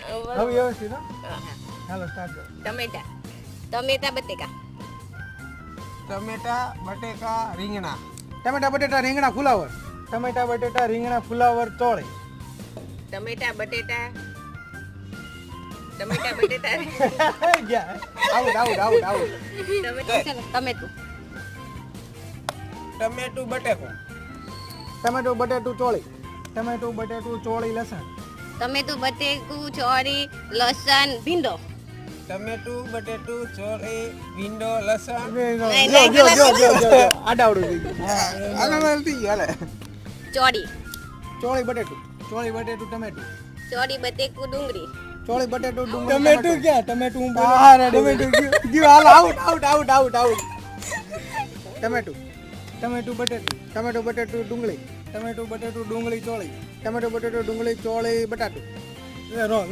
હવે વ્યવસ્થિત હો. હાલો સ્ટાર્ટ કરો. ટમેટા ટમેટા બટેકા ટમેટા બટેકા રીંગણા ટમેટા બટેટા રીંગણા ફુલાવર. ટમેટા બટેટા રીંગણા ફુલાવર ચોળી. ટમેટા બટેટા ગયા. Out out out out. ટમેટું ટમેટું બટેકું ટમેટું બટેટું ચોળી. ટમેટું બટેટું ચોળી લસણ. ટમેટું બટેકું ચોરી લસણ ભીંડો ટમેટું બટેટું ચોળી ભીંડો લસણ આડાવડું થઈ ગયું. ચોરી ચોળી બટેટું. ચોળી બટેટું ટમેટું. ચોરી બટેકું ડુંગળી ચોળી બટેટું ડુંગળી. ટમેટું ક્યાં? ટમેટું હું બોલું. ટમેટું ગયું. હાલ out out out out out. ટમેટું. ટમેટું બટેટું. ટમેટું બટેટું ડુંગળી. ટમેટું બટેટું ડુંગળી ચોળી. ટમેટું બટેટું ડુંગળી ચોળી બટાટું. રોંગ.